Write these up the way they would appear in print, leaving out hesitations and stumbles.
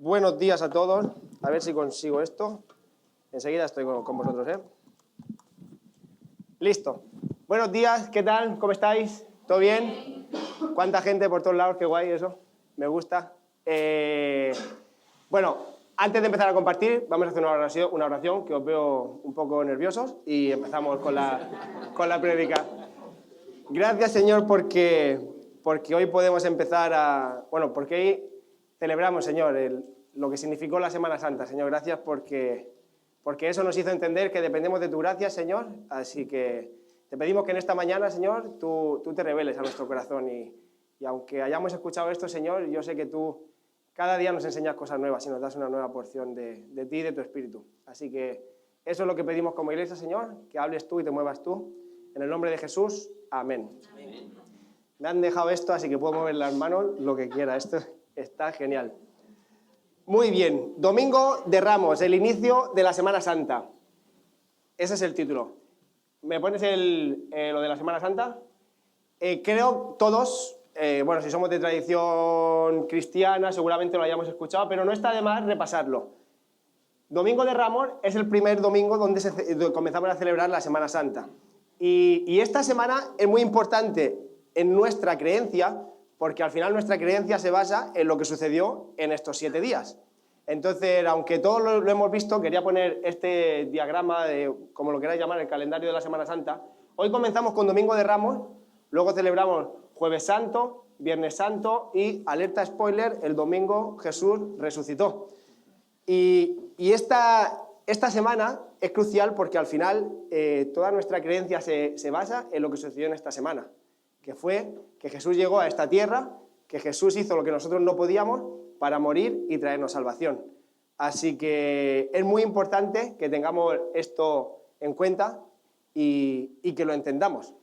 Buenos días a todos. A ver si consigo esto. Enseguida estoy con vosotros, ¿eh? Listo. Buenos días, ¿qué tal? ¿Cómo estáis? ¿Todo bien? ¿Cuánta gente por todos lados? Qué guay eso. Me gusta. Bueno, antes de empezar a compartir, vamos a hacer una oración que os veo un poco nerviosos y empezamos con la prédica. Gracias, Señor, porque hoy podemos empezar a... Bueno, porque hoy celebramos, Señor, lo que significó la Semana Santa. Señor, gracias porque eso nos hizo entender que dependemos de tu gracia, Señor. Así que te pedimos que en esta mañana, Señor, tú te reveles a nuestro corazón. Y aunque hayamos escuchado esto, Señor, yo sé que tú cada día nos enseñas cosas nuevas y nos das una nueva porción de ti y de tu Espíritu. Así que eso es lo que pedimos como iglesia, Señor, que hables tú y te muevas tú. En el nombre de Jesús, amén. Amén. Me han dejado esto, así que puedo mover las manos lo que quiera. Esto está genial. Muy bien. Domingo de Ramos, el inicio de la Semana Santa. Ese es el título. ¿Me pones lo de la Semana Santa? Creo todos, bueno, si somos de tradición cristiana, seguramente lo hayamos escuchado, pero no está de más repasarlo. Domingo de Ramos es el primer domingo donde comenzamos a celebrar la Semana Santa. Y esta semana es muy importante en nuestra creencia, porque al final nuestra creencia se basa en lo que sucedió en estos 7 días. Entonces, aunque todos lo hemos visto, quería poner este diagrama, como lo queráis llamar, el calendario de la Semana Santa. Hoy comenzamos con Domingo de Ramos, luego celebramos Jueves Santo, Viernes Santo y, alerta spoiler, el domingo Jesús resucitó. Y esta semana es crucial porque al final toda nuestra creencia se basa en lo que sucedió en esta semana, que fue que Jesús llegó a esta tierra, que Jesús hizo lo que nosotros no podíamos para morir y traernos salvación. Así que es muy importante que tengamos esto en cuenta y que lo entendamos.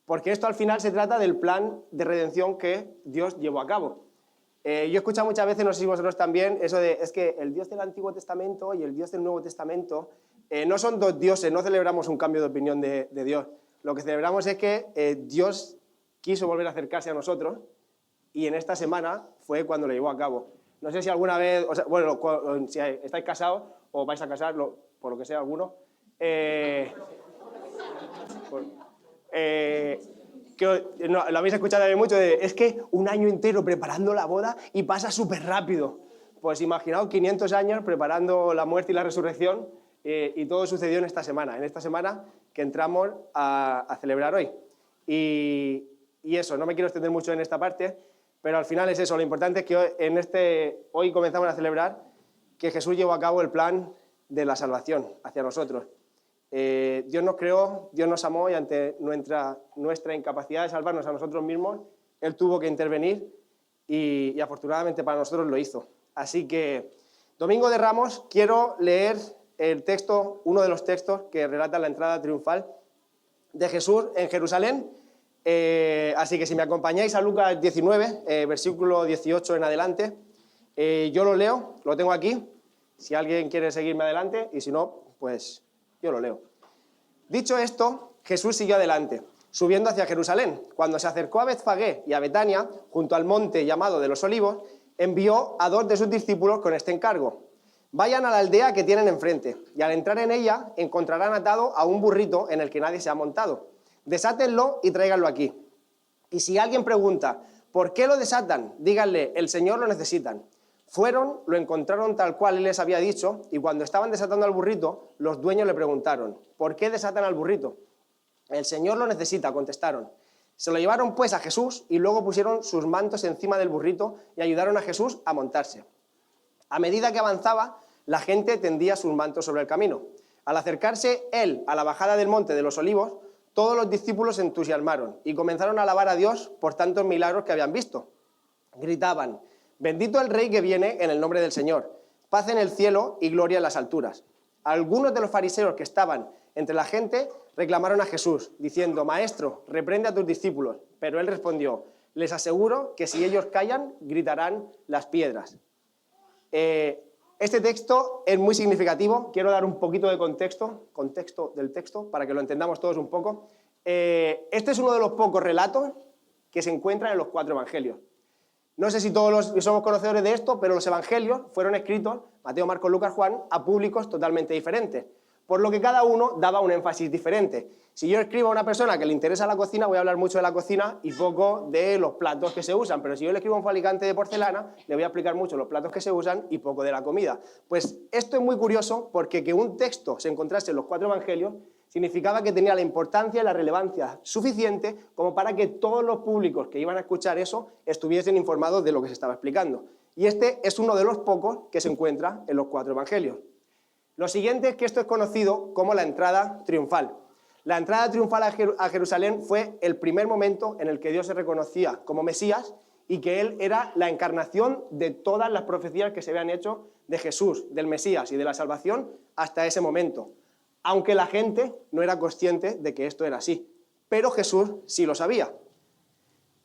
Porque esto al final se trata del plan de redención que Dios llevó a cabo. Yo he escuchado muchas veces, no sé si vosotros también, eso de, es que el Dios del Antiguo Testamento y el Dios del Nuevo Testamento no son dos dioses, no celebramos un cambio de opinión de Dios. Lo que celebramos es que Dios quiso volver a acercarse a nosotros y en esta semana fue cuando lo llevó a cabo. No sé si alguna vez, o sea, bueno, si estáis casados o vais a casar, por lo que sea alguno, lo habéis escuchado también mucho, es que un año entero preparando la boda y pasa súper rápido. Pues imaginaos 500 años preparando la muerte y la resurrección y todo sucedió en esta semana que entramos a celebrar hoy. Y eso, no me quiero extender mucho en esta parte, pero al final es eso, lo importante es que hoy comenzamos a celebrar que Jesús llevó a cabo el plan de la salvación hacia nosotros. Dios nos creó, Dios nos amó y ante nuestra incapacidad de salvarnos a nosotros mismos, Él tuvo que intervenir y afortunadamente para nosotros lo hizo. Así que, Domingo de Ramos, quiero leer el texto, uno de los textos que relata la entrada triunfal de Jesús en Jerusalén. Así que si me acompañáis a Lucas 19, versículo 18 en adelante, yo lo leo, lo tengo aquí, si alguien quiere seguirme adelante y si no, pues yo lo leo. Dicho esto, Jesús siguió adelante, subiendo hacia Jerusalén. Cuando se acercó a Betfagé y a Betania, junto al monte llamado de los Olivos, envió a 2 de sus discípulos con este encargo: vayan a la aldea que tienen enfrente, y al entrar en ella encontrarán atado a un burrito en el que nadie se ha montado. Desátenlo y tráiganlo aquí. Y si alguien pregunta, ¿por qué lo desatan?, díganle, el Señor lo necesitan. Fueron, lo encontraron tal cual Él les había dicho, y cuando estaban desatando al burrito, los dueños le preguntaron, ¿por qué desatan al burrito? El Señor lo necesita, contestaron. Se lo llevaron pues a Jesús y luego pusieron sus mantos encima del burrito y ayudaron a Jesús a montarse. A medida que avanzaba, la gente tendía sus mantos sobre el camino. Al acercarse Él a la bajada del monte de los Olivos, todos los discípulos se entusiasmaron y comenzaron a alabar a Dios por tantos milagros que habían visto. Gritaban, bendito el Rey que viene en el nombre del Señor, paz en el cielo y gloria en las alturas. Algunos de los fariseos que estaban entre la gente reclamaron a Jesús, diciendo, Maestro, reprende a tus discípulos. Pero Él respondió, les aseguro que si ellos callan, gritarán las piedras. Este texto es muy significativo, quiero dar un poquito de contexto del texto, para que lo entendamos todos un poco. Este es uno de los pocos relatos que se encuentran en los 4 evangelios. No sé si todos somos conocedores de esto, pero los evangelios fueron escritos, Mateo, Marcos, Lucas, Juan, a públicos totalmente diferentes, por lo que cada uno daba un énfasis diferente. Si yo escribo a una persona que le interesa la cocina, voy a hablar mucho de la cocina y poco de los platos que se usan, pero si yo le escribo a un fabricante de porcelana, le voy a explicar mucho los platos que se usan y poco de la comida. Pues esto es muy curioso porque que un texto se encontrase en los 4 evangelios significaba que tenía la importancia y la relevancia suficiente como para que todos los públicos que iban a escuchar eso estuviesen informados de lo que se estaba explicando. Y este es uno de los pocos que se encuentra en los 4 evangelios. Lo siguiente es que esto es conocido como la entrada triunfal. La entrada triunfal a Jerusalén fue el primer momento en el que Dios se reconocía como Mesías y que Él era la encarnación de todas las profecías que se habían hecho de Jesús, del Mesías y de la salvación hasta ese momento. Aunque la gente no era consciente de que esto era así, pero Jesús sí lo sabía.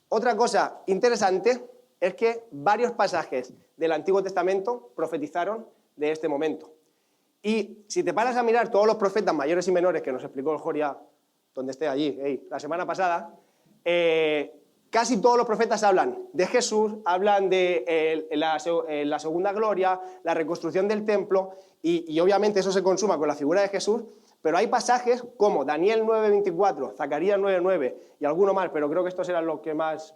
Otra cosa interesante es que varios pasajes del Antiguo Testamento profetizaron de este momento. Y si te paras a mirar todos los profetas mayores y menores que nos explicó el Joria, donde esté allí, la semana pasada, casi todos los profetas hablan de Jesús, hablan de la segunda gloria, la reconstrucción del templo, y obviamente eso se consuma con la figura de Jesús, pero hay pasajes como Daniel 9:24, Zacarías 9:9 y alguno más, pero creo que estos eran los que más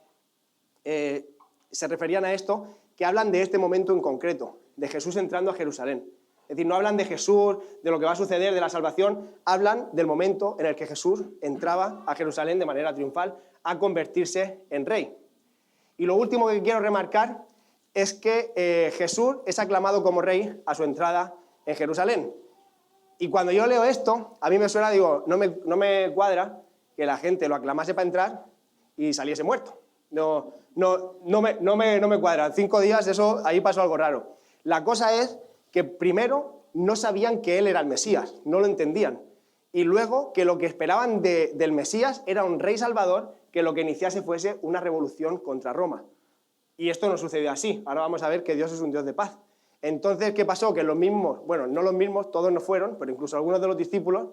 se referían a esto, que hablan de este momento en concreto, de Jesús entrando a Jerusalén. Es decir, no hablan de Jesús, de lo que va a suceder, de la salvación, hablan del momento en el que Jesús entraba a Jerusalén de manera triunfal a convertirse en rey. Y lo último que quiero remarcar es que Jesús es aclamado como rey a su entrada en Jerusalén. Y cuando yo leo esto, a mí me suena, digo, no me cuadra que la gente lo aclamase para entrar y saliese muerto. No me cuadra. 5 días, eso, ahí pasó algo raro. La cosa es que primero no sabían que él era el Mesías, no lo entendían. Y luego que lo que esperaban del Mesías era un rey salvador que lo que iniciase fuese una revolución contra Roma. Y esto no sucedió así. Ahora vamos a ver que Dios es un Dios de paz. Entonces, ¿qué pasó? Que los mismos, bueno, no los mismos, todos no fueron, pero incluso algunos de los discípulos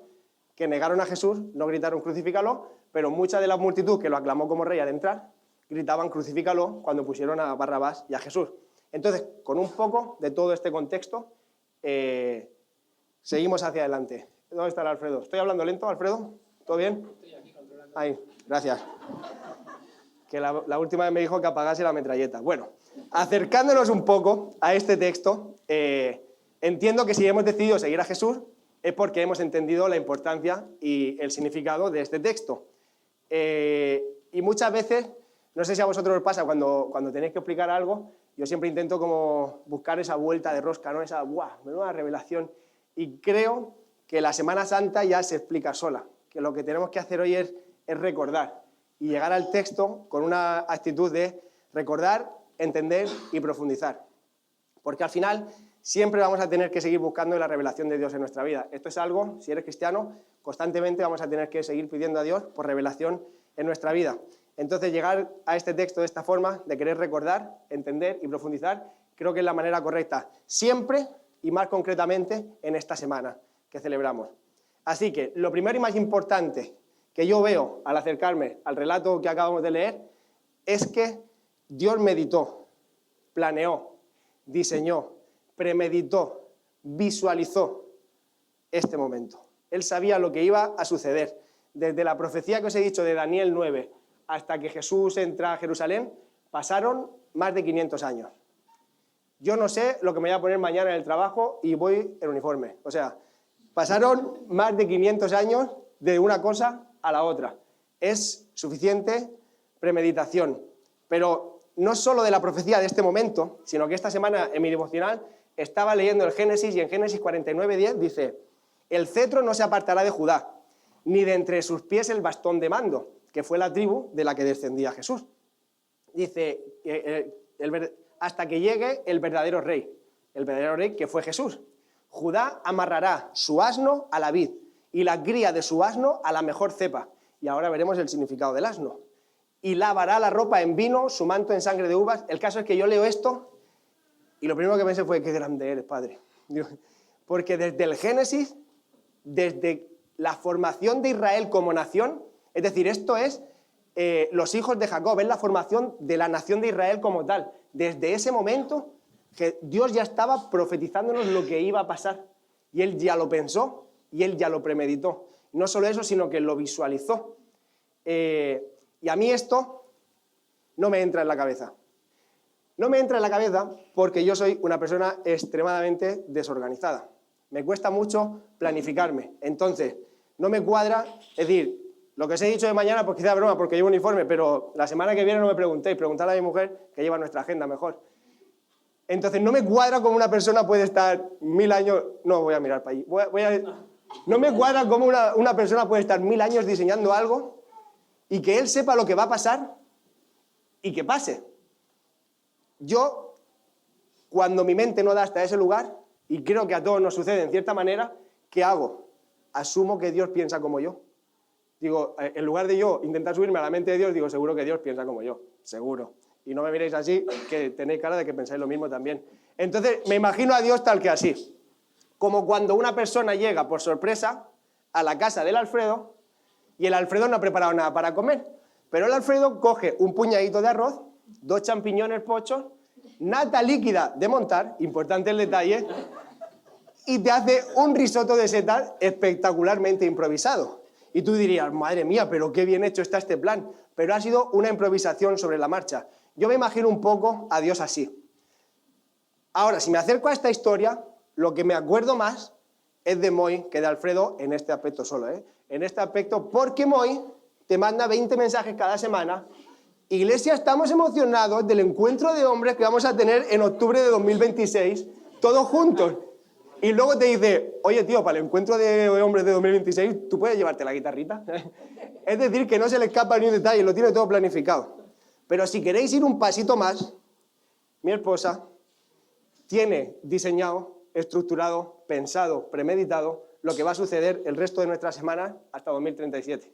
que negaron a Jesús no gritaron crucifícalo, pero mucha de la multitud que lo aclamó como rey al entrar gritaban crucifícalo cuando pusieron a Barrabás y a Jesús. Entonces, con un poco de todo este contexto, seguimos hacia adelante. ¿Dónde está el Alfredo? ¿Estoy hablando lento, Alfredo? ¿Todo bien? Estoy aquí controlando. Ahí, gracias. Que la última vez me dijo que apagase la metralleta. Bueno, acercándonos un poco a este texto, entiendo que si hemos decidido seguir a Jesús es porque hemos entendido la importancia y el significado de este texto. Y muchas veces, no sé si a vosotros os pasa cuando tenéis que explicar algo, yo siempre intento como buscar esa vuelta de rosca, ¿no? Esa, ¡guau!, menuda revelación. Y creo que la Semana Santa ya se explica sola, que lo que tenemos que hacer hoy es recordar y llegar al texto con una actitud de recordar, entender y profundizar. Porque al final siempre vamos a tener que seguir buscando la revelación de Dios en nuestra vida. Esto es algo, si eres cristiano, constantemente vamos a tener que seguir pidiendo a Dios por revelación en nuestra vida. Entonces, llegar a este texto de esta forma, de querer recordar, entender y profundizar, creo que es la manera correcta, siempre y más concretamente en esta semana que celebramos. Así que lo primero y más importante que yo veo al acercarme al relato que acabamos de leer es que Dios meditó, planeó, diseñó, premeditó, visualizó este momento. Él sabía lo que iba a suceder. Desde la profecía que os he dicho de Daniel 9 hasta que Jesús entra a Jerusalén, pasaron más de 500 años. Yo no sé lo que me voy a poner mañana en el trabajo y voy en uniforme. O sea, pasaron más de 500 años de una cosa a la otra. Es suficiente premeditación. Pero no solo de la profecía de este momento, sino que esta semana en mi devocional estaba leyendo el Génesis y en Génesis 49:10 dice: el cetro no se apartará de Judá, ni de entre sus pies el bastón de mando, que fue la tribu de la que descendía Jesús. Dice, hasta que llegue el verdadero rey que fue Jesús. Judá amarrará su asno a la vid y la cría de su asno a la mejor cepa. Y ahora veremos el significado del asno. Y lavará la ropa en vino, su manto en sangre de uvas. El caso es que yo leo esto y lo primero que pensé fue: qué grande eres, Padre. Porque desde el Génesis, desde la formación de Israel como nación, es decir, esto es los hijos de Jacob, es la formación de la nación de Israel como tal. Desde ese momento, Dios ya estaba profetizándonos lo que iba a pasar. Y Él ya lo pensó y Él ya lo premeditó. No solo eso, sino que lo visualizó. Y a mí esto no me entra en la cabeza. No me entra en la cabeza porque yo soy una persona extremadamente desorganizada. Me cuesta mucho planificarme. Entonces, no me cuadra, es decir, lo que os he dicho de mañana, pues quizá broma porque llevo uniforme, pero la semana que viene no me preguntéis, preguntadle a mi mujer que lleva nuestra agenda mejor. Entonces, no me cuadra cómo una persona puede estar 1000 años... No, voy a mirar para allí. No me cuadra cómo una persona puede estar 1000 años diseñando algo y que él sepa lo que va a pasar y que pase. Yo, cuando mi mente no da hasta ese lugar, y creo que a todos nos sucede en cierta manera, ¿qué hago? Asumo que Dios piensa como yo. Digo, en lugar de yo intentar subirme a la mente de Dios, digo, seguro que Dios piensa como yo, seguro. Y no me miréis así, que tenéis cara de que pensáis lo mismo también. Entonces, me imagino a Dios tal que así. Como cuando una persona llega por sorpresa a la casa del Alfredo y el Alfredo no ha preparado nada para comer. Pero el Alfredo coge un puñadito de arroz, 2 champiñones pochos, nata líquida de montar, importante el detalle, y te hace un risotto de setas espectacularmente improvisado. Y tú dirías, madre mía, pero qué bien hecho está este plan. Pero ha sido una improvisación sobre la marcha. Yo me imagino un poco a Dios así. Ahora, si me acerco a esta historia, lo que me acuerdo más es de Moy que de Alfredo en este aspecto solo, ¿eh? En este aspecto, porque Moy te manda 20 mensajes cada semana. Iglesia, estamos emocionados del encuentro de hombres que vamos a tener en octubre de 2026, todos juntos. Y luego te dice, oye tío, para el encuentro de hombres de 2026, ¿tú puedes llevarte la guitarrita? Es decir, que no se le escapa ni un detalle, lo tiene todo planificado. Pero si queréis ir un pasito más, mi esposa tiene diseñado, estructurado, pensado, premeditado lo que va a suceder el resto de nuestra semana hasta 2037.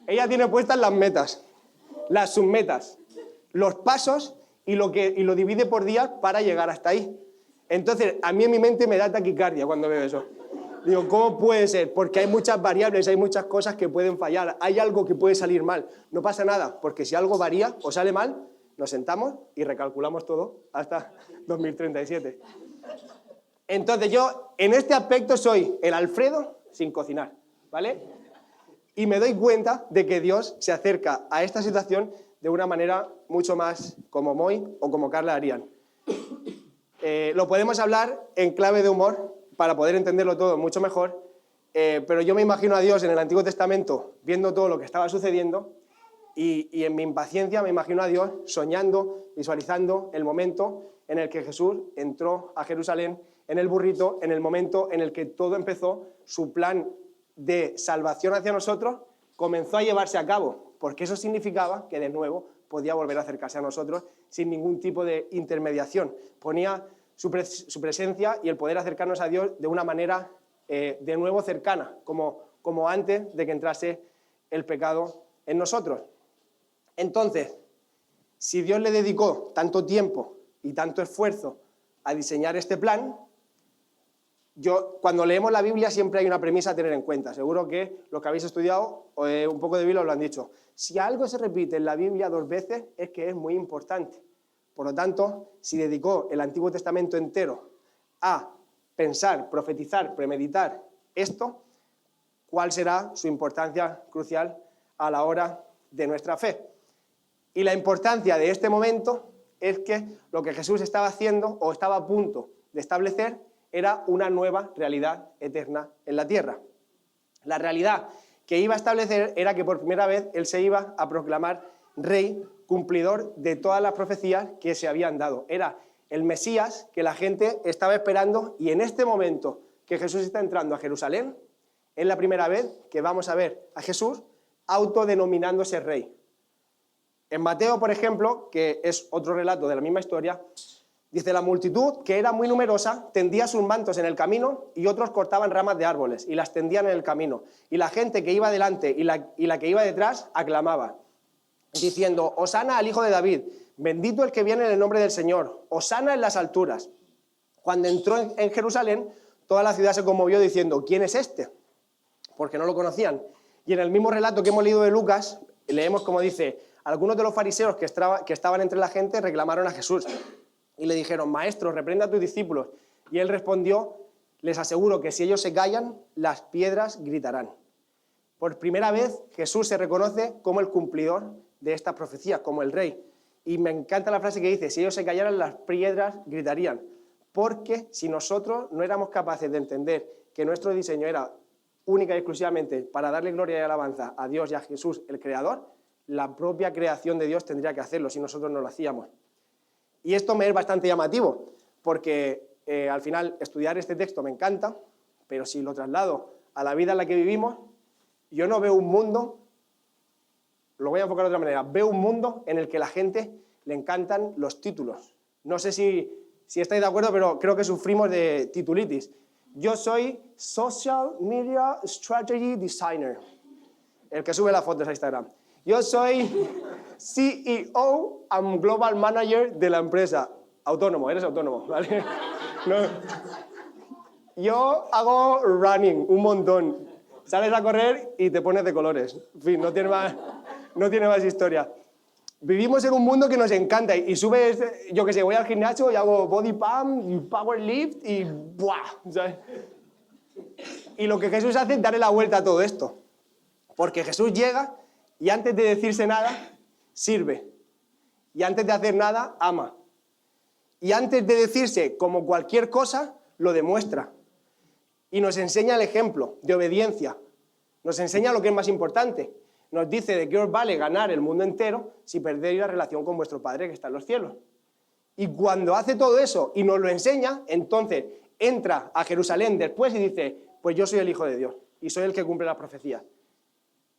Ella tiene puestas las metas, las submetas, los pasos y lo divide por días para llegar hasta ahí. Entonces, a mí en mi mente me da taquicardia cuando veo eso. Digo, ¿cómo puede ser? Porque hay muchas variables, hay muchas cosas que pueden fallar, hay algo que puede salir mal. No pasa nada, porque si algo varía o sale mal, nos sentamos y recalculamos todo hasta 2037. Entonces yo, en este aspecto, soy el Alfredo sin cocinar, ¿vale? Y me doy cuenta de que Dios se acerca a esta situación de una manera mucho más como Moy o como Carla harían. Lo podemos hablar en clave de humor para poder entenderlo todo mucho mejor, pero yo me imagino a Dios en el Antiguo Testamento viendo todo lo que estaba sucediendo y en mi impaciencia me imagino a Dios soñando, visualizando el momento en el que Jesús entró a Jerusalén en el burrito, en el momento en el que todo empezó, su plan de salvación hacia nosotros comenzó a llevarse a cabo, porque eso significaba que de nuevo podía volver a acercarse a nosotros sin ningún tipo de intermediación. Ponía su presencia y el poder acercarnos a Dios de una manera de nuevo cercana, como antes de que entrase el pecado en nosotros. Entonces, si Dios le dedicó tanto tiempo y tanto esfuerzo a diseñar este plan, cuando leemos la Biblia siempre hay una premisa a tener en cuenta. Seguro que los que habéis estudiado un poco de Biblia os lo han dicho. Si algo se repite en la Biblia 2 veces es que es muy importante. Por lo tanto, si dedicó el Antiguo Testamento entero a pensar, profetizar, premeditar esto, ¿cuál será su importancia crucial a la hora de nuestra fe? Y la importancia de este momento es que lo que Jesús estaba haciendo o estaba a punto de establecer era una nueva realidad eterna en la tierra. La realidad que iba a establecer era que por primera vez Él se iba a proclamar rey, cumplidor de todas las profecías que se habían dado. Era el Mesías que la gente estaba esperando y en este momento que Jesús está entrando a Jerusalén, es la primera vez que vamos a ver a Jesús autodenominándose rey. En Mateo, por ejemplo, que es otro relato de la misma historia, dice, la multitud, que era muy numerosa, tendía sus mantos en el camino y otros cortaban ramas de árboles y las tendían en el camino. Y la gente que iba delante y la que iba detrás aclamaba, diciendo, Hosana al Hijo de David, bendito el que viene en el nombre del Señor, Hosana en las alturas. Cuando entró en Jerusalén, toda la ciudad se conmovió diciendo, ¿quién es este? Porque no lo conocían. Y en el mismo relato que hemos leído de Lucas, leemos como dice, algunos de los fariseos que estaban entre la gente reclamaron a Jesús y le dijeron, Maestro, reprenda a tus discípulos. Y él respondió, les aseguro que si ellos se callan, las piedras gritarán. Por primera vez Jesús se reconoce como el cumplidor de estas profecías, como el rey. Y me encanta la frase que dice, si ellos se callaran, las piedras gritarían. Porque si nosotros no éramos capaces de entender que nuestro diseño era única y exclusivamente para darle gloria y alabanza a Dios y a Jesús, el Creador, la propia creación de Dios tendría que hacerlo si nosotros no lo hacíamos. Y esto me es bastante llamativo, porque al final estudiar este texto me encanta, pero si lo traslado a la vida en la que vivimos, yo no veo un mundo, lo voy a enfocar de otra manera, veo un mundo en el que a la gente le encantan los títulos. No sé si estáis de acuerdo, pero creo que sufrimos de titulitis. Yo soy Social Media Strategy Designer, el que sube las fotos a Instagram. Yo soy CEO and Global Manager de la empresa. Autónomo, eres autónomo, ¿vale? No. Yo hago running un montón. Sales a correr y te pones de colores. En fin, no tiene más historia. Vivimos en un mundo que nos encanta y subes, yo qué sé, voy al gimnasio y hago body pump y power lift y ¡buah! ¿Sabes? Y lo que Jesús hace es darle la vuelta a todo esto. Porque Jesús llega y antes de decirse nada, sirve. Y antes de hacer nada, ama. Y antes de decirse como cualquier cosa, lo demuestra. Y nos enseña el ejemplo de obediencia. Nos enseña lo que es más importante. Nos dice de qué os vale ganar el mundo entero si perdéis la relación con vuestro Padre que está en los cielos. Y cuando hace todo eso y nos lo enseña, entonces entra a Jerusalén después y dice, pues yo soy el Hijo de Dios y soy el que cumple las profecías.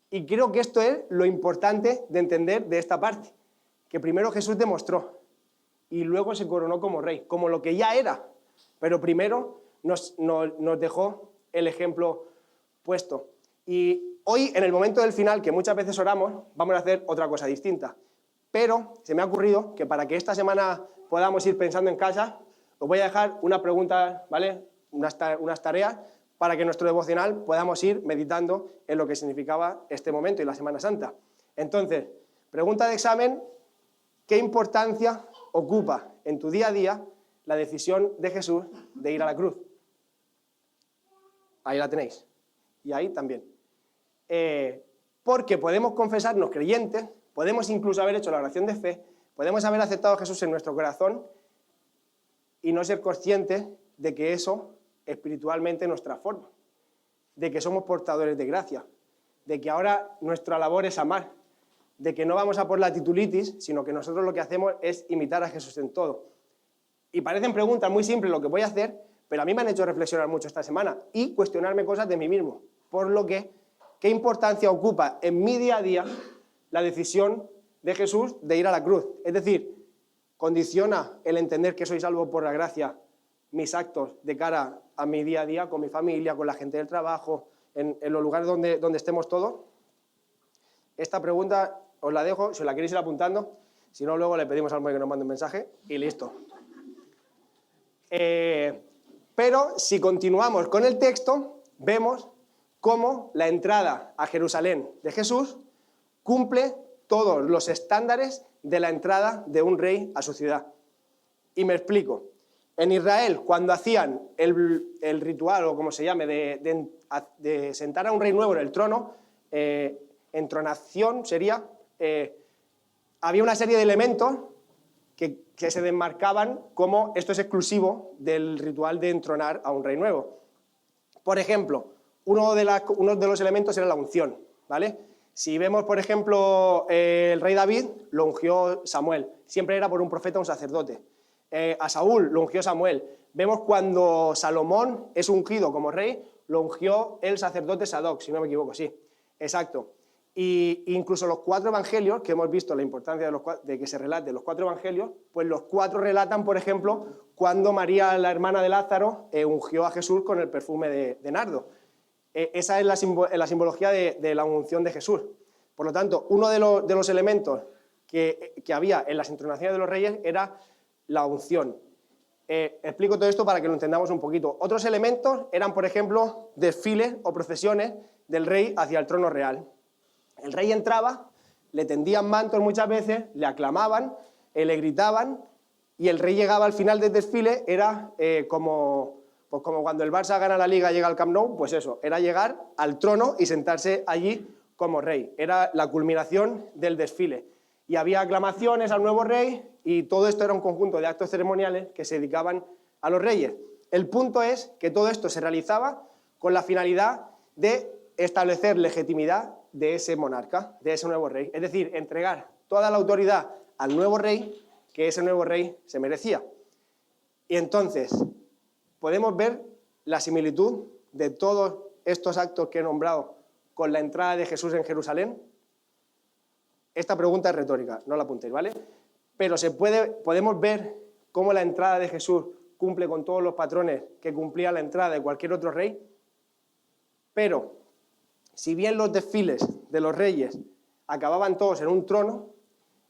Y creo que esto es lo importante de entender de esta parte, que primero Jesús demostró y luego se coronó como rey, como lo que ya era, pero primero nos dejó el ejemplo puesto. Y hoy, en el momento del final, que muchas veces oramos, vamos a hacer otra cosa distinta. Pero se me ha ocurrido que para que esta semana podamos ir pensando en casa, os voy a dejar una pregunta, ¿vale? Unas tareas para que en nuestro devocional podamos ir meditando en lo que significaba este momento y la Semana Santa. Entonces, pregunta de examen, ¿qué importancia ocupa en tu día a día la decisión de Jesús de ir a la cruz? Ahí la tenéis. Y ahí también. Porque podemos confesarnos creyentes, podemos incluso haber hecho la oración de fe, podemos haber aceptado a Jesús en nuestro corazón y no ser conscientes de que eso espiritualmente nos transforma, de que somos portadores de gracia, de que ahora nuestra labor es amar, de que no vamos a por la titulitis, sino que nosotros lo que hacemos es imitar a Jesús en todo. Y parecen preguntas muy simples lo que voy a hacer, pero a mí me han hecho reflexionar mucho esta semana y cuestionarme cosas de mí mismo, por lo que ¿qué importancia ocupa en mi día a día la decisión de Jesús de ir a la cruz? Es decir, ¿condiciona el entender que soy salvo por la gracia mis actos de cara a mi día a día, con mi familia, con la gente del trabajo, en los lugares donde estemos todos? Esta pregunta os la dejo, si os la queréis ir apuntando, si no luego le pedimos al hombre que nos mande un mensaje y listo. Pero si continuamos con el texto, vemos cómo la entrada a Jerusalén de Jesús cumple todos los estándares de la entrada de un rey a su ciudad. Y me explico. En Israel, cuando hacían el ritual, o como se llame, de sentar a un rey nuevo en el trono, entronación sería, había una serie de elementos que se desmarcaban como esto es exclusivo del ritual de entronar a un rey nuevo. Por ejemplo, uno de los elementos era la unción, ¿vale? Si vemos, por ejemplo, el rey David lo ungió Samuel, siempre era por un profeta o un sacerdote. A Saúl lo ungió Samuel. Vemos cuando Salomón es ungido como rey, lo ungió el sacerdote Sadoc, si no me equivoco, sí, exacto. Y incluso los 4 evangelios, que hemos visto la importancia de que se relaten los 4 evangelios, pues los 4 relatan, por ejemplo, cuando María, la hermana de Lázaro, ungió a Jesús con el perfume de nardo. Esa es la simbología de la unción de Jesús. Por lo tanto, uno de los elementos que había en las entronaciones de los reyes era la unción. Explico todo esto para que lo entendamos un poquito. Otros elementos eran, por ejemplo, desfiles o procesiones del rey hacia el trono real. El rey entraba le tendían mantos muchas veces, le aclamaban, le gritaban, y el rey llegaba al final del desfile, era como cuando el Barça gana la Liga y llega al Camp Nou, pues eso, era llegar al trono y sentarse allí como rey. Era la culminación del desfile. Y había aclamaciones al nuevo rey, y todo esto era un conjunto de actos ceremoniales que se dedicaban a los reyes. El punto es que todo esto se realizaba con la finalidad de establecer legitimidad de ese monarca, de ese nuevo rey. Es decir, entregar toda la autoridad al nuevo rey que ese nuevo rey se merecía. Y entonces podemos ver la similitud de todos estos actos que he nombrado con la entrada de Jesús en Jerusalén. Esta pregunta es retórica, no la apuntéis, ¿vale? Pero podemos ver cómo la entrada de Jesús cumple con todos los patrones que cumplía la entrada de cualquier otro rey. Pero, si bien los desfiles de los reyes acababan todos en un trono,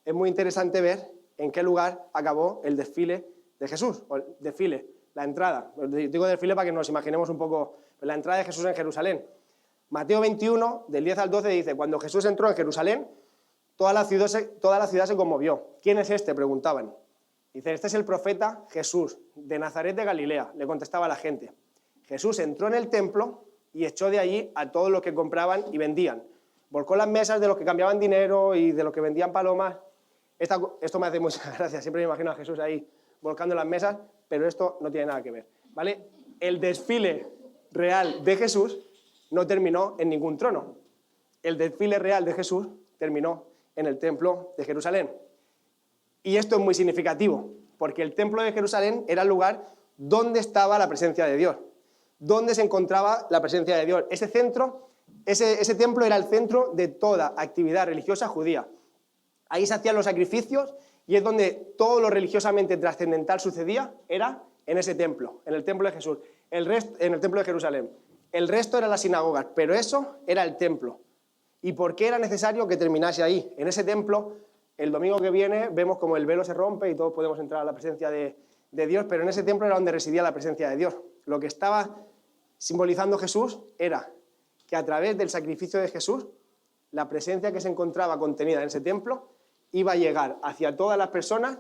es muy interesante ver en qué lugar acabó el desfile de Jesús, o el desfile, la entrada. Digo desfile para que nos imaginemos un poco la entrada de Jesús en Jerusalén. Mateo 21, del 10 al 12, dice: cuando Jesús entró en Jerusalén, toda la ciudad se conmovió. ¿Quién es este?, preguntaban. Dice: este es el profeta Jesús, de Nazaret de Galilea, le contestaba la gente. Jesús entró en el templo y echó de allí a todos los que compraban y vendían. Volcó las mesas de los que cambiaban dinero y de los que vendían palomas. Esto me hace mucha gracia, siempre me imagino a Jesús ahí volcando las mesas, pero esto no tiene nada que ver, ¿vale? El desfile real de Jesús no terminó en ningún trono. El desfile real de Jesús terminó en el templo de Jerusalén. Y esto es muy significativo, porque el templo de Jerusalén era el lugar donde estaba la presencia de Dios, donde se encontraba la presencia de Dios. Ese templo era el centro de toda actividad religiosa judía. Ahí se hacían los sacrificios y es donde todo lo religiosamente trascendental sucedía, era en ese templo, en el templo de Jesús, en el templo de Jerusalén. El resto eran las sinagogas, pero eso era el templo. ¿Y por qué era necesario que terminase ahí? En ese templo, el domingo que viene, vemos como el velo se rompe y todos podemos entrar a la presencia de Dios, pero en ese templo era donde residía la presencia de Dios. Lo que estaba simbolizando Jesús era que a través del sacrificio de Jesús, la presencia que se encontraba contenida en ese templo iba a llegar hacia todas las personas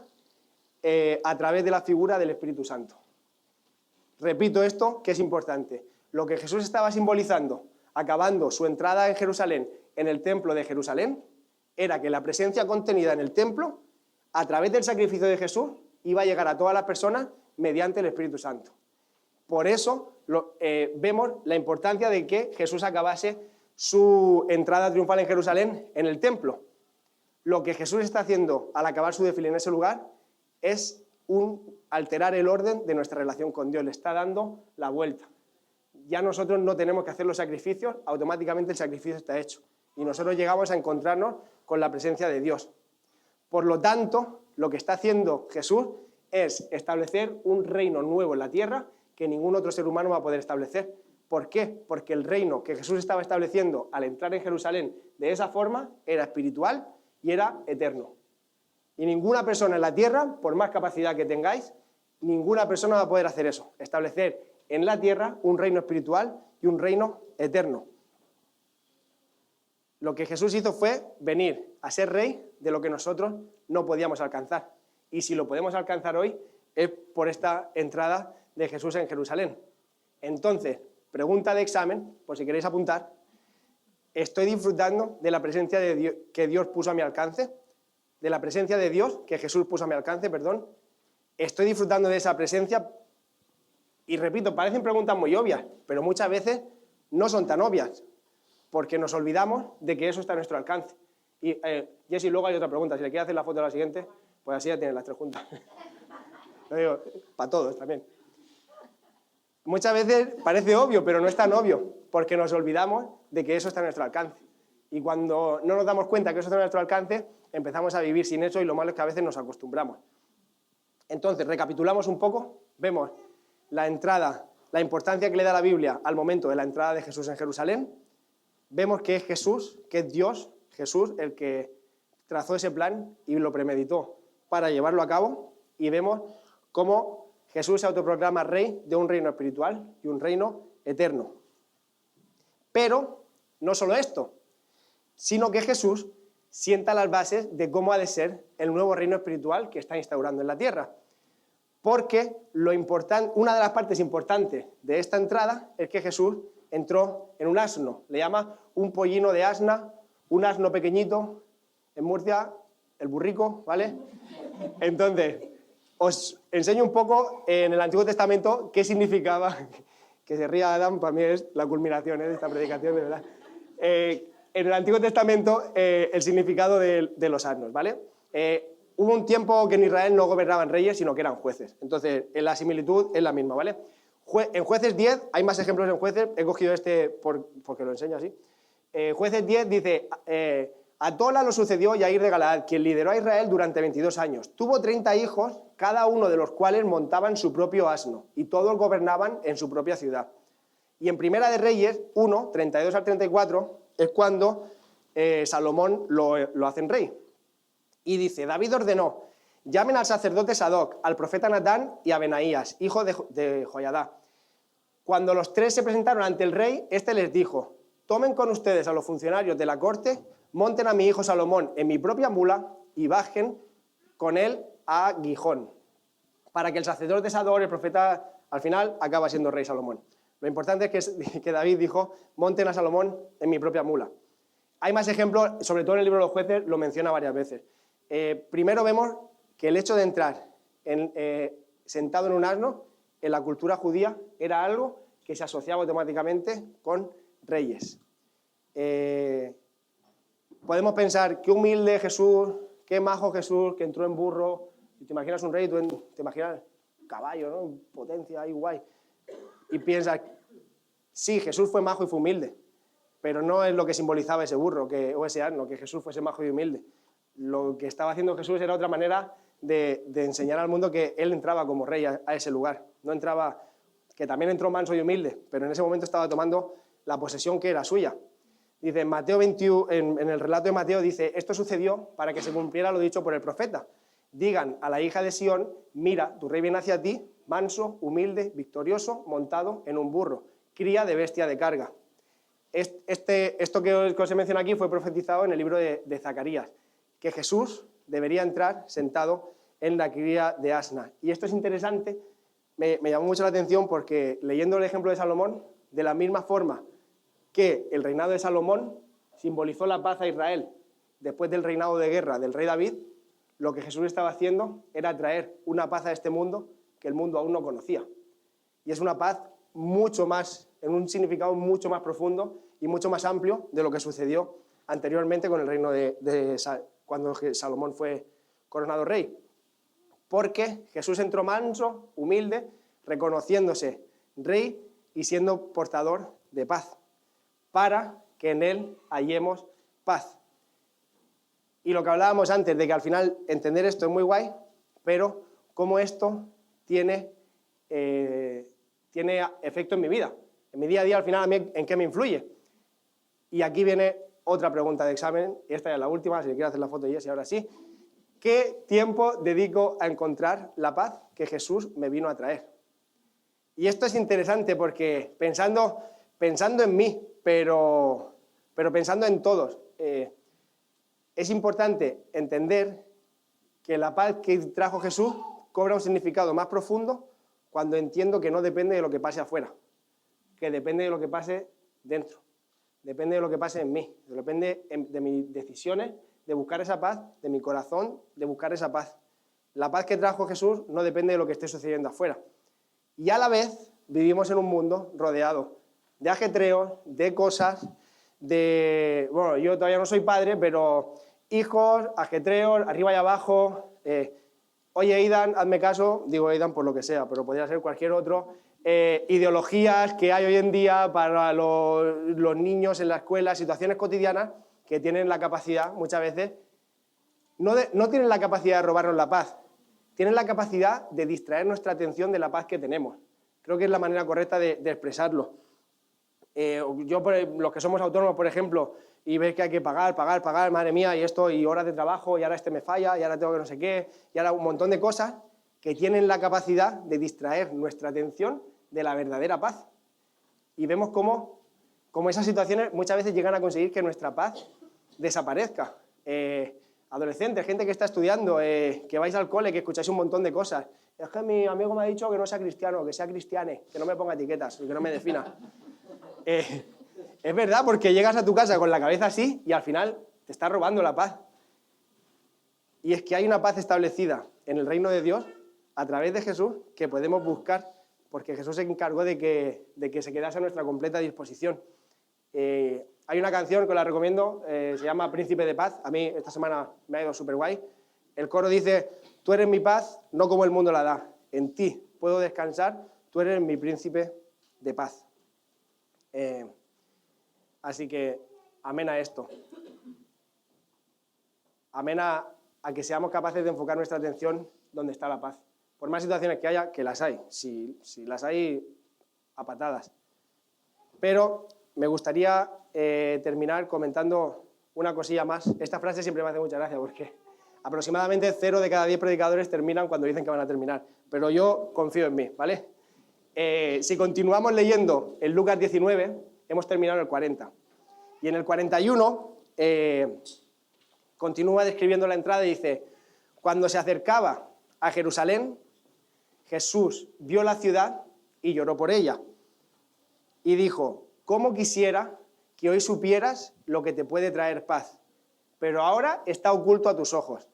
a través de la figura del Espíritu Santo. Repito esto, que es importante. Lo que Jesús estaba simbolizando, acabando su entrada en Jerusalén, en el templo de Jerusalén, era que la presencia contenida en el templo, a través del sacrificio de Jesús, iba a llegar a todas las personas mediante el Espíritu Santo. Por eso vemos la importancia de que Jesús acabase su entrada triunfal en Jerusalén en el templo. Lo que Jesús está haciendo al acabar su desfile en ese lugar es alterar el orden de nuestra relación con Dios, le está dando la vuelta. Ya nosotros no tenemos que hacer los sacrificios, automáticamente el sacrificio está hecho. Y nosotros llegamos a encontrarnos con la presencia de Dios. Por lo tanto, lo que está haciendo Jesús es establecer un reino nuevo en la tierra que ningún otro ser humano va a poder establecer. ¿Por qué? Porque el reino que Jesús estaba estableciendo al entrar en Jerusalén de esa forma era espiritual y era eterno. Y ninguna persona en la tierra, por más capacidad que tengáis, ninguna persona va a poder hacer eso, establecer en la tierra un reino espiritual y un reino eterno. Lo que Jesús hizo fue venir a ser rey de lo que nosotros no podíamos alcanzar. Y si lo podemos alcanzar hoy es por esta entrada de Jesús en Jerusalén. Entonces, pregunta de examen, por si queréis apuntar: ¿estoy disfrutando de la presencia de Dios que Dios puso a mi alcance? ¿De la presencia de Dios que Jesús puso a mi alcance, perdón? ¿Estoy disfrutando de esa presencia? Y repito, parecen preguntas muy obvias, pero muchas veces no son tan obvias, porque nos olvidamos de que eso está a nuestro alcance. Y, Jessy, luego hay otra pregunta. Si le quieres hacer la foto a la siguiente, pues así ya tienes las tres juntas. Lo digo, para todos también. Muchas veces parece obvio, pero no es tan obvio, porque nos olvidamos de que eso está a nuestro alcance. Y cuando no nos damos cuenta que eso está a nuestro alcance, empezamos a vivir sin eso y lo malo es que a veces nos acostumbramos. Entonces, recapitulamos un poco, vemos la entrada, la importancia que le da la Biblia al momento de la entrada de Jesús en Jerusalén. Vemos que es Jesús, que es Dios, Jesús, el que trazó ese plan y lo premeditó para llevarlo a cabo. Y vemos cómo Jesús se autoproclama rey de un reino espiritual y un reino eterno. Pero no solo esto, sino que Jesús sienta las bases de cómo ha de ser el nuevo reino espiritual que está instaurando en la tierra. Porque una de las partes importantes de esta entrada es que Jesús entró en un asno. Le llama un pollino de asna, un asno pequeñito, en Murcia, el burrico, ¿vale? Entonces, os enseño un poco en el Antiguo Testamento qué significaba, que se ría Adam, para mí es la culminación de esta predicación, de verdad. En el Antiguo Testamento, el significado de los asnos, ¿vale? Hubo un tiempo que en Israel no gobernaban reyes, sino que eran jueces. Entonces, la similitud es la misma, ¿vale? En Jueces 10, hay más ejemplos en Jueces, he cogido este porque lo enseño así. Jueces 10 dice, a Tola lo sucedió Yair de Galaad, quien lideró a Israel durante 22 años. Tuvo 30 hijos, cada uno de los cuales montaban su propio asno, y todos gobernaban en su propia ciudad. Y en Primera de Reyes 1, 32 al 34, es cuando Salomón lo hacen rey. Y dice, David ordenó, llamen al sacerdote Sadoc, al profeta Natán y a Benaías, hijo de Joiadá. Cuando los tres se presentaron ante el rey, este les dijo, tomen con ustedes a los funcionarios de la corte, monten a mi hijo Salomón en mi propia mula y bajen con él a Gijón, para que el sacerdote Sadoc, el profeta, al final acaba siendo rey Salomón. Lo importante es que David dijo, monten a Salomón en mi propia mula. Hay más ejemplos, sobre todo en el libro de los Jueces, lo menciona varias veces. Primero vemos que el hecho de entrar sentado en un asno, en la cultura judía, era algo que se asociaba automáticamente con reyes. Podemos pensar, qué humilde Jesús, qué majo Jesús, que entró en burro. Y te imaginas un rey, tú te imaginas caballo, ¿no? Potencia, ahí guay. Y piensas, sí, Jesús fue majo y fue humilde, pero no es lo que simbolizaba ese burro o ese asno, que Jesús fuese majo y humilde. Lo que estaba haciendo Jesús era otra manera de enseñar al mundo que él entraba como rey a ese lugar. No entraba, que también entró manso y humilde, pero en ese momento estaba tomando la posesión que era suya. Dice, en Mateo 21, en el relato de Mateo dice, esto sucedió para que se cumpliera lo dicho por el profeta. Digan a la hija de Sión, mira, tu rey viene hacia ti, manso, humilde, victorioso, montado en un burro, cría de bestia de carga. Esto que os he mencionado aquí fue profetizado en el libro de Zacarías, que Jesús debería entrar sentado en la cría de asna. Y esto es interesante, me llamó mucho la atención porque leyendo el ejemplo de Salomón, de la misma forma que el reinado de Salomón simbolizó la paz a Israel después del reinado de guerra del rey David, lo que Jesús estaba haciendo era traer una paz a este mundo que el mundo aún no conocía. Y es una paz mucho más, en un significado mucho más profundo y mucho más amplio de lo que sucedió anteriormente con el reino cuando Salomón fue coronado rey. Porque Jesús entró manso, humilde, reconociéndose rey y siendo portador de paz, para que en él hallemos paz. Y lo que hablábamos antes, de que al final entender esto es muy guay, pero cómo esto tiene efecto en mi vida. En mi día a día, al final, a mí, ¿en qué me influye? Y aquí viene otra pregunta de examen, y esta ya es la última, si quiero hacer la foto y ahora sí. ¿Qué tiempo dedico a encontrar la paz que Jesús me vino a traer? Y esto es interesante porque pensando en mí, pero pensando en todos, es importante entender que la paz que trajo Jesús cobra un significado más profundo cuando entiendo que no depende de lo que pase afuera, que depende de lo que pase dentro, depende de lo que pase en mí, depende de mis decisiones de buscar esa paz, de mi corazón, de buscar esa paz. La paz que trajo Jesús no depende de lo que esté sucediendo afuera. Y a la vez vivimos en un mundo rodeado de ajetreos, de cosas, bueno, yo todavía no soy padre, pero hijos, ajetreos, arriba y abajo. Oye, Aidan, hazme caso, digo Aidan por lo que sea, pero podría ser cualquier otro. Ideologías que hay hoy en día para los niños en la escuela, situaciones cotidianas que tienen la capacidad, muchas veces, no tienen la capacidad de robarnos la paz, tienen la capacidad de distraer nuestra atención de la paz que tenemos. Creo que es la manera correcta de expresarlo. Los que somos autónomos, por ejemplo, y ves que hay que pagar, madre mía, y esto, y horas de trabajo, y ahora me falla, y ahora tengo que no sé qué, y ahora un montón de cosas que tienen la capacidad de distraer nuestra atención de la verdadera paz. Y vemos cómo esas situaciones muchas veces llegan a conseguir que nuestra paz desaparezca. Adolescentes, gente que está estudiando, que vais al cole, que escucháis un montón de cosas. Es que mi amigo me ha dicho que no sea cristiano, que sea cristiane, que no me ponga etiquetas, que no me defina. Es verdad, porque llegas a tu casa con la cabeza así y al final te está robando la paz. Y es que hay una paz establecida en el reino de Dios a través de Jesús que podemos buscar, porque Jesús se encargó de que se quedase a nuestra completa disposición. Hay una canción que os la recomiendo, se llama Príncipe de Paz. A mí esta semana me ha ido súper guay. El coro dice: tú eres mi paz, no como el mundo la da. En ti puedo descansar, tú eres mi príncipe de paz. Así que amén a esto. Amén a que seamos capaces de enfocar nuestra atención donde está la paz. Por más situaciones que haya, que las hay. Si las hay, a patadas. Pero me gustaría terminar comentando una cosilla más. Esta frase siempre me hace mucha gracia porque aproximadamente 0 de cada 10 predicadores terminan cuando dicen que van a terminar. Pero yo confío en mí, ¿vale? Si continuamos leyendo en Lucas 19, hemos terminado en el 40. Y en el 41 continúa describiendo la entrada y dice: cuando se acercaba a Jerusalén, Jesús vio la ciudad y lloró por ella. Y dijo: cómo quisiera que hoy supieras lo que te puede traer paz, pero ahora está oculto a tus ojos.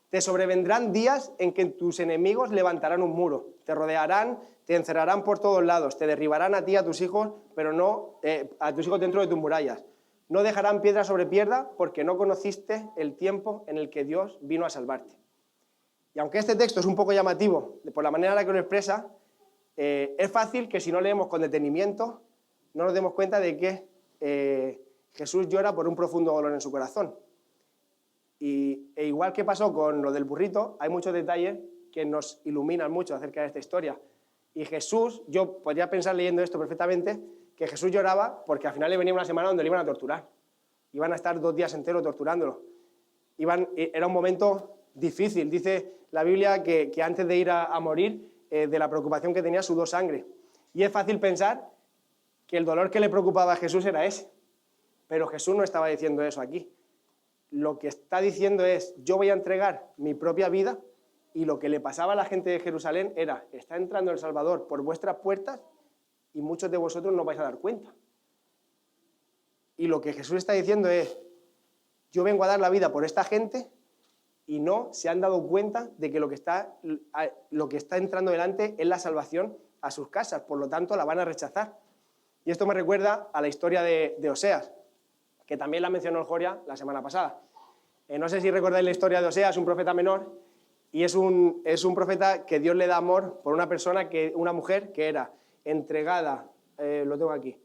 Te sobrevendrán días en que tus enemigos levantarán un muro, te rodearán, te encerrarán por todos lados, te derribarán a ti y a tus hijos, pero no a tus hijos dentro de tus murallas. No dejarán piedra sobre piedra porque no conociste el tiempo en el que Dios vino a salvarte. Y aunque este texto es un poco llamativo por la manera en la que lo expresa, es fácil que si no leemos con detenimiento no nos demos cuenta de que Jesús llora por un profundo dolor en su corazón. E igual que pasó con lo del burrito, hay muchos detalles que nos iluminan mucho acerca de esta historia. Y Jesús, yo podría pensar leyendo esto perfectamente, que Jesús lloraba porque al final le venía una semana donde le iban a torturar. Iban a estar 2 días enteros torturándolo. Era un momento difícil. Dice la Biblia que antes de ir a morir, de la preocupación que tenía, sudó sangre. Y es fácil pensar que el dolor que le preocupaba a Jesús era ese. Pero Jesús no estaba diciendo eso aquí. Lo que está diciendo es: yo voy a entregar mi propia vida, y lo que le pasaba a la gente de Jerusalén era: está entrando el Salvador por vuestras puertas y muchos de vosotros no vais a dar cuenta. Y lo que Jesús está diciendo es: yo vengo a dar la vida por esta gente y no se han dado cuenta de que lo que está entrando delante es la salvación a sus casas, por lo tanto la van a rechazar. Y esto me recuerda a la historia de Oseas, que también la mencionó el Joria la semana pasada. No sé si recordáis la historia de Oseas, un profeta menor, y es un profeta que Dios le da amor por una mujer que era entregada, lo tengo aquí,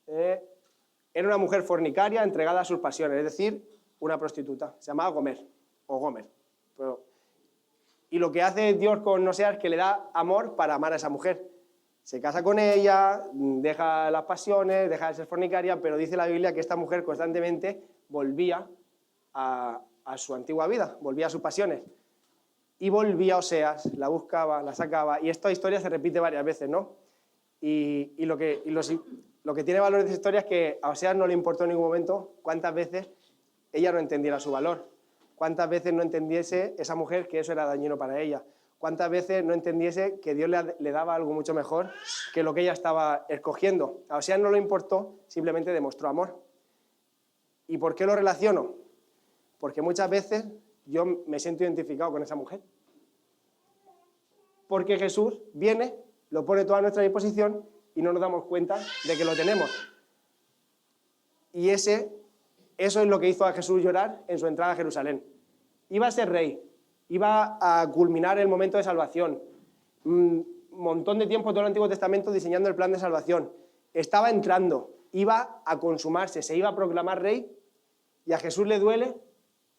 era una mujer fornicaria entregada a sus pasiones, es decir, una prostituta, se llamaba Gomer. Y lo que hace Dios con Oseas es que le da amor para amar a esa mujer. Se casa con ella, deja las pasiones, deja de ser fornicaria, pero dice la Biblia que esta mujer constantemente volvía a su antigua vida, volvía a sus pasiones. Y volvía a Oseas, la buscaba, la sacaba, y esta historia se repite varias veces, ¿no? Y lo que tiene valor de esta historia es que a Oseas no le importó en ningún momento cuántas veces ella no entendiera su valor, cuántas veces no entendiese esa mujer que eso era dañino para ella, cuántas veces no entendiese que Dios le daba algo mucho mejor que lo que ella estaba escogiendo. A Oseas no le importó, simplemente demostró amor. ¿Y por qué lo relaciono? Porque muchas veces yo me siento identificado con esa mujer. Porque Jesús viene, lo pone todo a nuestra disposición y no nos damos cuenta de que lo tenemos. Y eso es lo que hizo a Jesús llorar en su entrada a Jerusalén. Iba a ser rey, iba a culminar el momento de salvación. Un montón de tiempo, todo el Antiguo Testamento, diseñando el plan de salvación. Estaba entrando, iba a consumarse, se iba a proclamar rey, y a Jesús le duele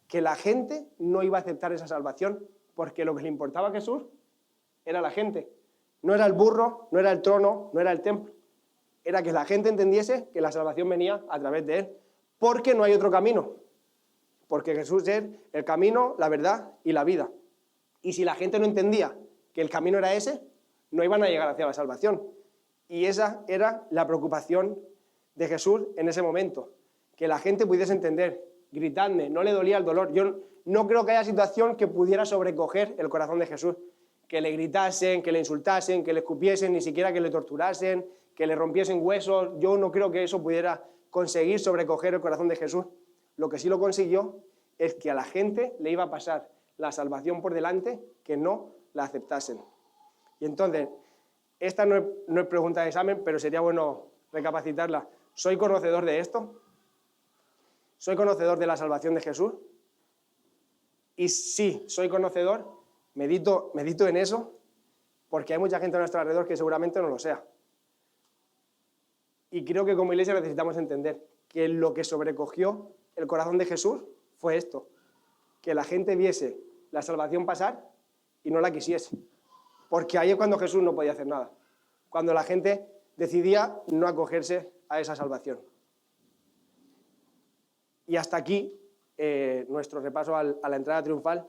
que la gente no iba a aceptar esa salvación, porque lo que le importaba a Jesús era la gente. No era el burro, no era el trono, no era el templo. Era que la gente entendiese que la salvación venía a través de él, porque no hay otro camino. Porque Jesús es el camino, la verdad y la vida. Y si la gente no entendía que el camino era ese, no iban a llegar hacia la salvación. Y esa era la preocupación de Jesús en ese momento, que la gente pudiese entender gritadme, no le dolía el dolor. Yo no creo que haya situación que pudiera sobrecoger el corazón de Jesús, que le gritasen, que le insultasen, que le escupiesen, ni siquiera que le torturasen, que le rompiesen huesos. Yo no creo que eso pudiera conseguir sobrecoger el corazón de Jesús. Lo que sí lo consiguió es que a la gente le iba a pasar la salvación por delante, que no la aceptasen. Y entonces, esta no es pregunta de examen, pero sería bueno recapacitarla. ¿Soy conocedor de esto? ¿Soy conocedor de la salvación de Jesús? Y sí, soy conocedor, medito en eso, porque hay mucha gente a nuestro alrededor que seguramente no lo sea. Y creo que como iglesia necesitamos entender que lo que sobrecogió el corazón de Jesús fue esto, que la gente viese la salvación pasar y no la quisiese. Porque ahí es cuando Jesús no podía hacer nada, cuando la gente decidía no acogerse a esa salvación. Y hasta aquí nuestro repaso a la entrada triunfal.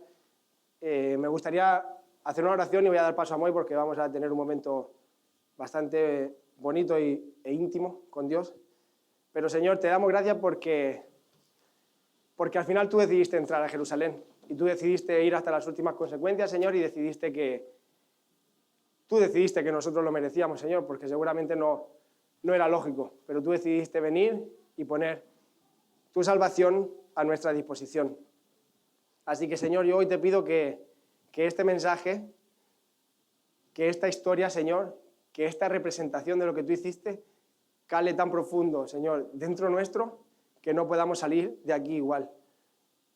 Me gustaría hacer una oración y voy a dar paso a Moy porque vamos a tener un momento bastante bonito e íntimo con Dios. Pero Señor, te damos gracias porque al final tú decidiste entrar a Jerusalén y tú decidiste ir hasta las últimas consecuencias, Señor, y tú decidiste que nosotros lo merecíamos, Señor, porque seguramente no era lógico, pero tú decidiste venir y poner tu salvación a nuestra disposición. Así que, Señor, yo hoy te pido que este mensaje, que esta historia, Señor, que esta representación de lo que tú hiciste, cale tan profundo, Señor, dentro nuestro, que no podamos salir de aquí igual.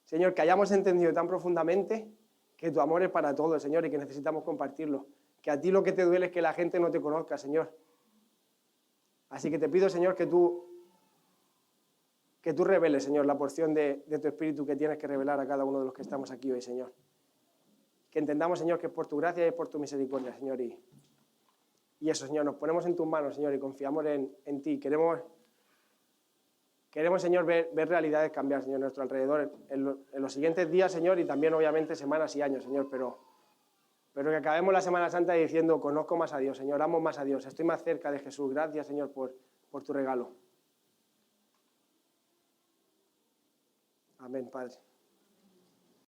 Señor, que hayamos entendido tan profundamente que tu amor es para todos, Señor, y que necesitamos compartirlo. Que a ti lo que te duele es que la gente no te conozca, Señor. Así que te pido, Señor, que tú reveles, Señor, la porción de tu Espíritu que tienes que revelar a cada uno de los que estamos aquí hoy, Señor. Que entendamos, Señor, que es por tu gracia y es por tu misericordia, Señor. Y eso, Señor, nos ponemos en tus manos, Señor, y confiamos en ti. Queremos, Señor, ver realidades cambiar, Señor, a nuestro alrededor en los siguientes días, Señor, y también, obviamente, semanas y años, Señor, pero que acabemos la Semana Santa diciendo, conozco más a Dios, Señor, amo más a Dios, estoy más cerca de Jesús. Gracias, Señor, por tu regalo. Amén, Padre.